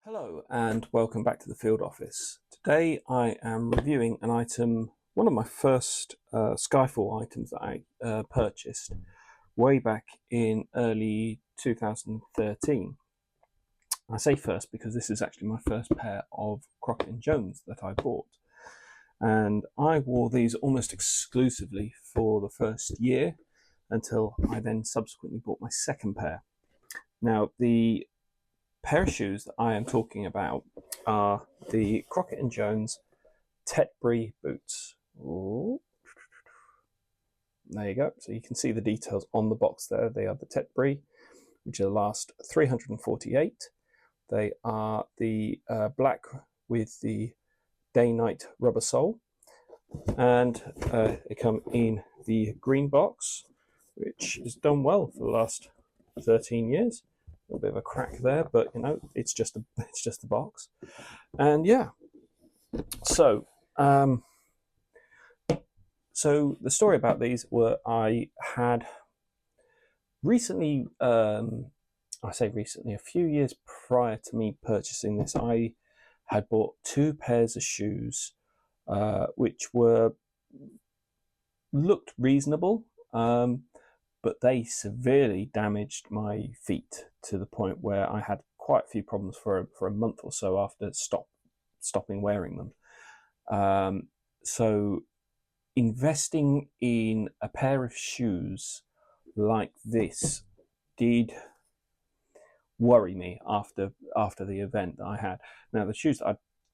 Hello and welcome back to the field office. Today I am reviewing an item, one of my first Skyfall items that I purchased way back in early 2013. I say first because this is actually my first pair of Crockett Jones that I bought. And I wore these almost exclusively for the first year until I then subsequently bought my second pair. Now, the pair of shoes that I am talking about are the Crockett Jones Tetbury boots. Ooh. There you go. So you can see the details on the box there. They are the Tetbury, which are the last 348. They are the black with the day-night rubber sole. And they come in the green box, which has done well for the last 13 years. A little bit of a crack there, but you know, it's just a box. And yeah, so so the story about these were I had recently, I say recently, a few years prior to me purchasing this, I had bought two pairs of shoes, which looked reasonable, but they severely damaged my feet to the point where I had quite a few problems for a month or so after stopping wearing them. So investing in a pair of shoes like this did worry me after the event that I had. Now the shoes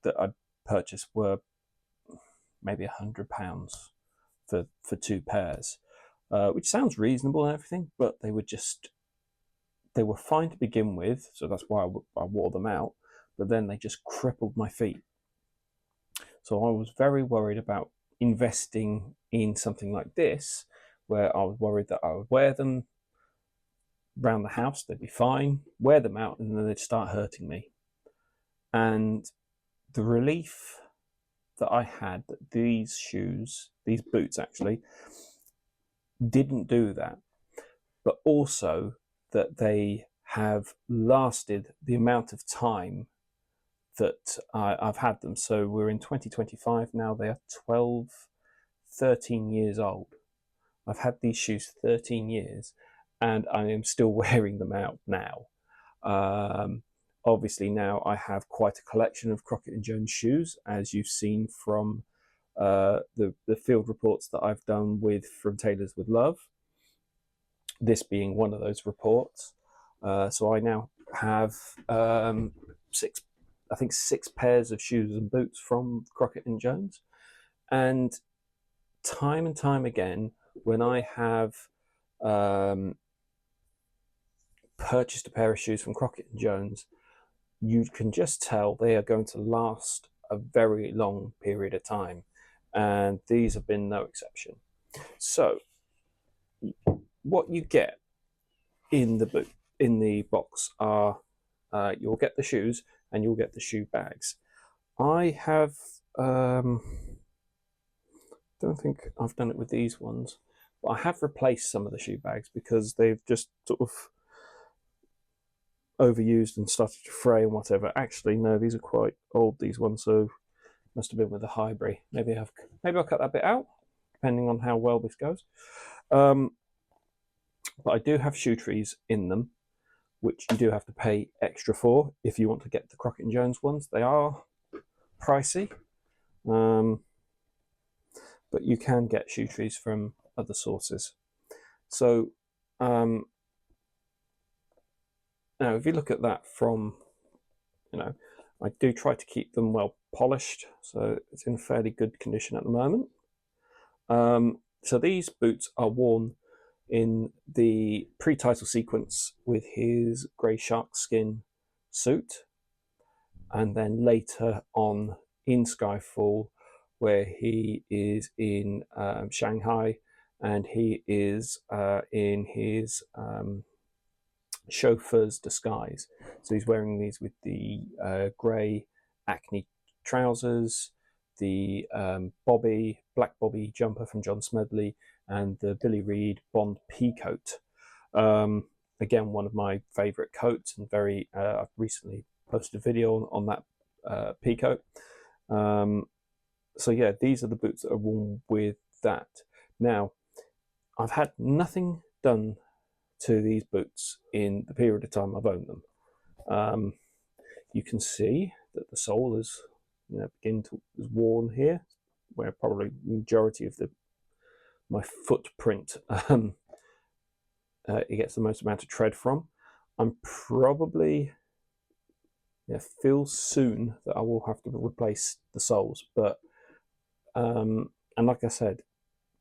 that I purchased were maybe £100 for two pairs. Which sounds reasonable and everything, but they were fine to begin with, so that's why I wore them out, but then they just crippled my feet. So I was very worried about investing in something like this, where I was worried that I would wear them around the house, they'd be fine, wear them out, and then they'd start hurting me. And the relief that I had that these boots actually, didn't do that, but also that they have lasted the amount of time that I've had them. So we're in 2025 now. They are 12, 13 years old. I've had these shoes 13 years and I am still wearing them out now. Obviously now I have quite a collection of Crockett Jones shoes, as you've seen from the field reports that I've done from Tailors with Love, this being one of those reports. So I now have six pairs of shoes and boots from Crockett Jones, and time again when I have purchased a pair of shoes from Crockett Jones, you can just tell they are going to last a very long period of time. And these have been no exception. So what you get in the box are you'll get the shoes and you'll get the shoe bags. I have don't think I've done it with these ones, but I have replaced some of the shoe bags because they've just sort of overused and started to fray and whatever. Actually, no, these are quite old, these ones, so must have been with the Highbury. Maybe I'll cut that bit out, depending on how well this goes. But I do have shoe trees in them, which you do have to pay extra for if you want to get the Crockett Jones ones. They are pricey, but you can get shoe trees from other sources. So now, if you look at that from, I do try to keep them well polished, so it's in fairly good condition at the moment. So these boots are worn in the pre-title sequence with his grey sharkskin suit, and then later on in Skyfall, where he is in Shanghai, and he is in his chauffeur's disguise. So he's wearing these with the grey Acne trousers, the black bobby jumper from John Smedley, and the Billy Reid Bond Peacoat. Again, one of my favourite coats, and I've recently posted a video on that Peacoat. So yeah, these are the boots that are worn with that. Now, I've had nothing done to these boots in the period of time I've owned them. You can see that the sole is, is worn here, where probably the majority of my footprint it gets the most amount of tread from. I'm probably feel soon that I will have to replace the soles, but and like I said,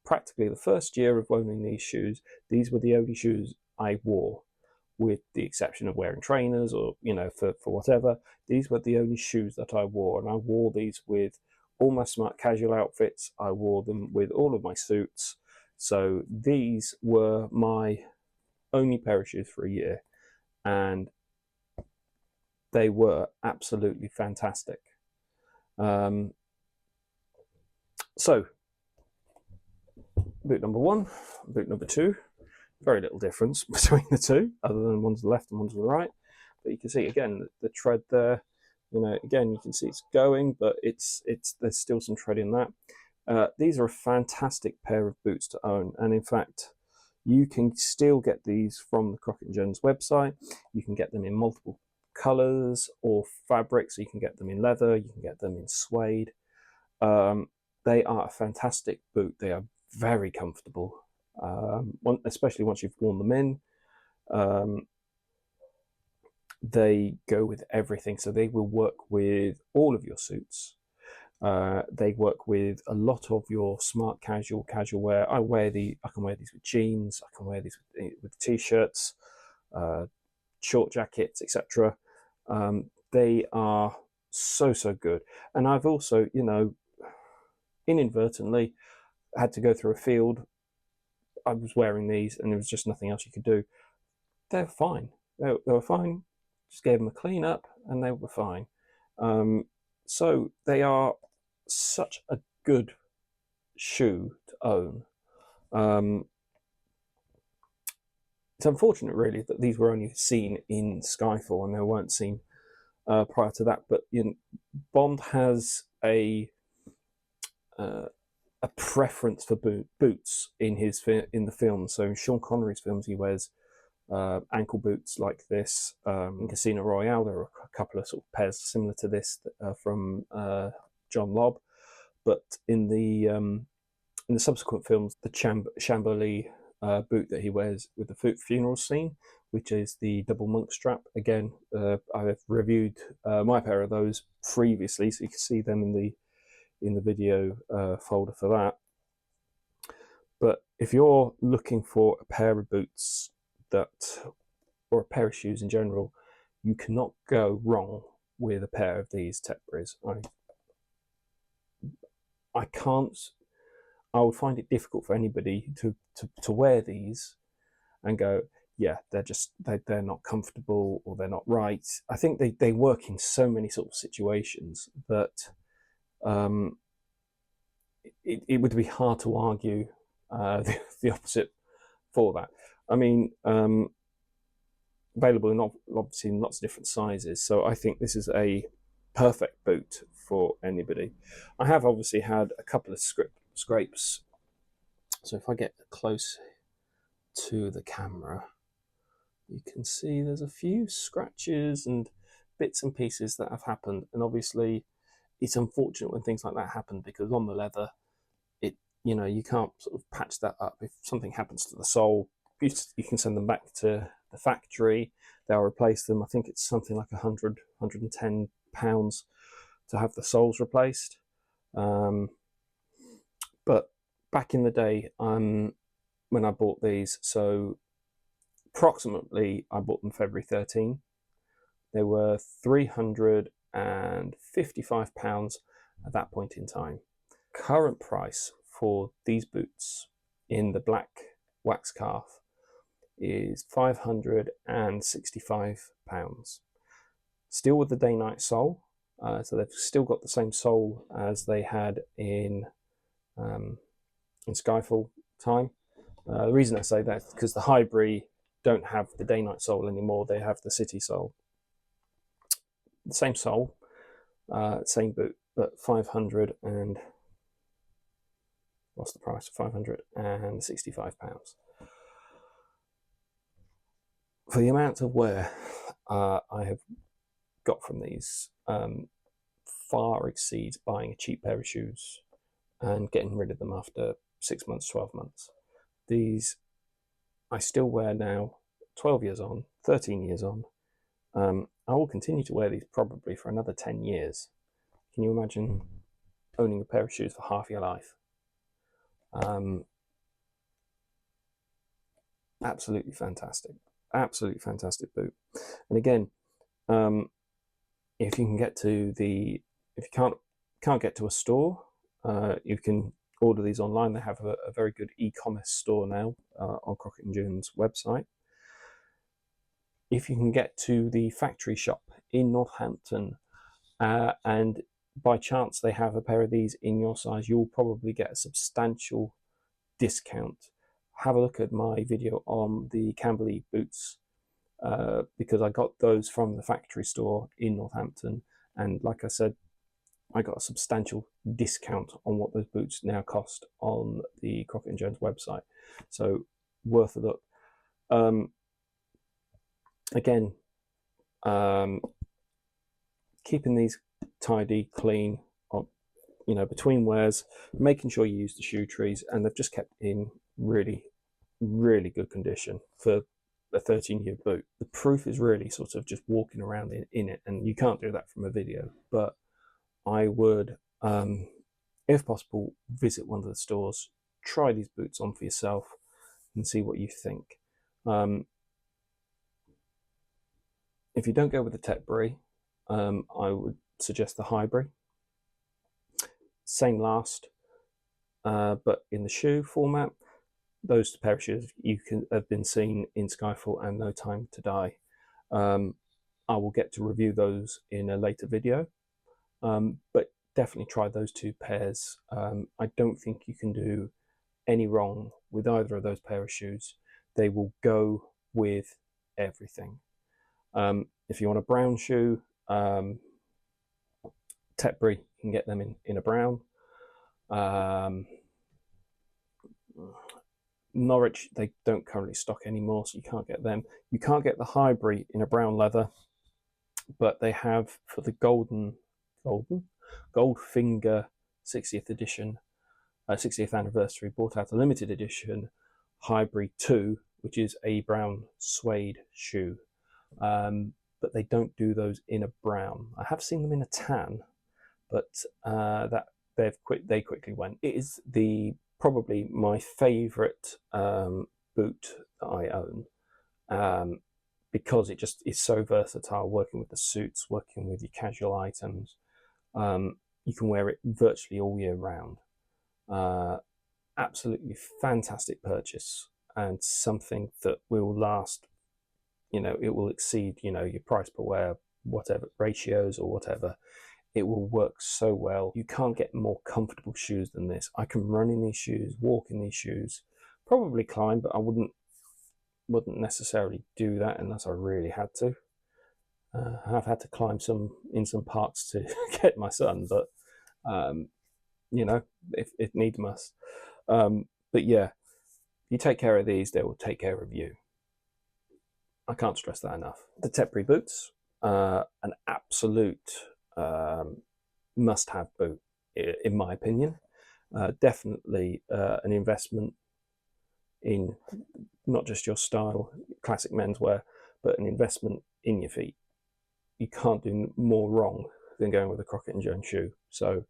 practically the first year of owning these shoes, these were the only shoes I wore, with the exception of wearing trainers or for whatever. These were the only shoes that I wore, and I wore these with all my smart casual outfits. I wore them with all of my suits. So these were my only pair of shoes for a year, and they were absolutely fantastic. So boot number one, boot number two, very little difference between the two, other than one's the left and one's the right. But you can see again the tread there. Again, you can see it's going, but there's still some tread in that. These are a fantastic pair of boots to own, and in fact, you can still get these from the Crockett Jones website. You can get them in multiple colours or fabrics. So you can get them in leather, you can get them in suede. They are a fantastic boot. They are very comfortable, especially once you've worn them in. They go with everything, so they will work with all of your suits. They work with a lot of your smart casual wear. I can wear these with jeans. I can wear these with t-shirts, short jackets, etc. They are so good. And I've also, inadvertently had to go through a field. I was wearing these, and there was just nothing else you could do. They were fine. They were fine. Just gave them a clean up, and they were fine. So they are such a good shoe to own. It's unfortunate, really, that these were only seen in Skyfall and they weren't seen prior to that. But Bond has a preference for boots in the films. So in Sean Connery's films, he wears ankle boots like this. In Casino Royale, there are a couple of sort of pairs similar to this from John Lobb. But in the subsequent films, the Chambly boot that he wears with the funeral scene, which is the double monk strap. Again, I've reviewed my pair of those previously, so you can see them in the video folder for that. But if you're looking for a pair of boots or a pair of shoes in general, you cannot go wrong with a pair of these Tetburys. I would find it difficult for anybody to wear these and go, yeah, they're not comfortable or they're not right. I think they work in so many sort of situations that it would be hard to argue the opposite for that. I mean, available in obviously in lots of different sizes. So I think this is a perfect boot for anybody. I have obviously had a couple of scrapes. So if I get close to the camera, you can see there's a few scratches and bits and pieces that have happened. And obviously it's unfortunate when things like that happen, because on the leather, you can't sort of patch that up. If something happens to the sole, you can send them back to the factory. They'll replace them. I think it's something like £100, £110 to have the soles replaced. But back in the day, when I bought these, so approximately I bought them February 13. They were £355 at that point in time. Current price for these boots in the black wax calf is £565. Still with the day-night sole, so they've still got the same sole as they had in Skyfall time. The reason I say that is because the Highbury don't have the day-night sole anymore. They have the city sole. the same sole, same boot, but 500 and what's the price? £565 for the amount of wear I have got from these. Far exceeds buying a cheap pair of shoes and getting rid of them after 6 months, 12 months. These I still wear now, 12 years on, 13 years on. I will continue to wear these probably for another 10 years. Can you imagine owning a pair of shoes for half your life? Absolutely fantastic. Absolutely fantastic boot. And again, if you can get to if you can't get to a store, you can order these online. They have a very good e-commerce store now on Crockett Jones website. If you can get to the factory shop in Northampton, and by chance they have a pair of these in your size, you'll probably get a substantial discount. Have a look at my video on the Camberley boots, because I got those from the factory store in Northampton, and like I said, I got a substantial discount on what those boots now cost on the Crockett Jones website. So worth a look. Again, keeping these tidy, clean, between wears, making sure you use the shoe trees, and they've just kept in really, really good condition for a 13-year boot. The proof is really sort of just walking around in it, and you can't do that from a video, but I would, if possible, visit one of the stores, try these boots on for yourself and see what you think. If you don't go with the Tetbury, I would suggest the Highbury. Same last, but in the shoe format. Those pair of shoes have been seen in Skyfall and No Time to Die. I will get to review those in a later video, but definitely try those two pairs. I don't think you can do any wrong with either of those pair of shoes. They will go with everything. If you want a brown shoe, Tetbury, you can get them in a brown. Norwich, they don't currently stock anymore, so you can't get them. You can't get the Highbury in a brown leather, but they have, for the Goldfinger 60th edition, 60th anniversary, brought out a limited edition Highbury 2, which is a brown suede shoe. But they don't do those in a brown. I have seen them in a tan, but they quickly went. It is probably my favourite boot that I own, because it just is so versatile, working with the suits, working with your casual items. You can wear it virtually all year round. Absolutely fantastic purchase, and something that will last, it will exceed, your price per wear, whatever ratios or whatever. It will work so well. You can't get more comfortable shoes than this. I can run in these shoes, walk in these shoes, probably climb, but I wouldn't necessarily do that unless I really had to. I've had to climb in some parks to get my son, but if need must. But yeah, you take care of these, they will take care of you. I can't stress that enough. The Tetbury boots, an absolute must-have boot, in my opinion. Definitely an investment in not just your style, classic menswear, but an investment in your feet. You can't do more wrong than going with a Crockett Jones shoe. So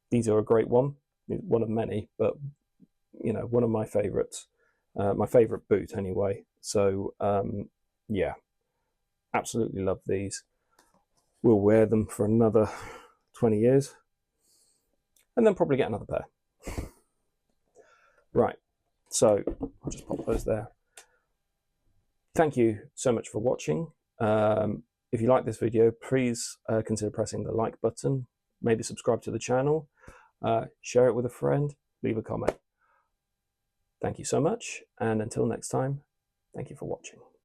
these are a great one of many, but one of my favorites, my favorite boot anyway. So yeah, absolutely love these. We'll wear them for another 20 years and then probably get another pair. Right, so I'll just pop those there. Thank you so much for watching. If you like this video, please consider pressing the like button, maybe subscribe to the channel, share it with a friend, leave a comment. Thank you so much, and until next time, thank you for watching.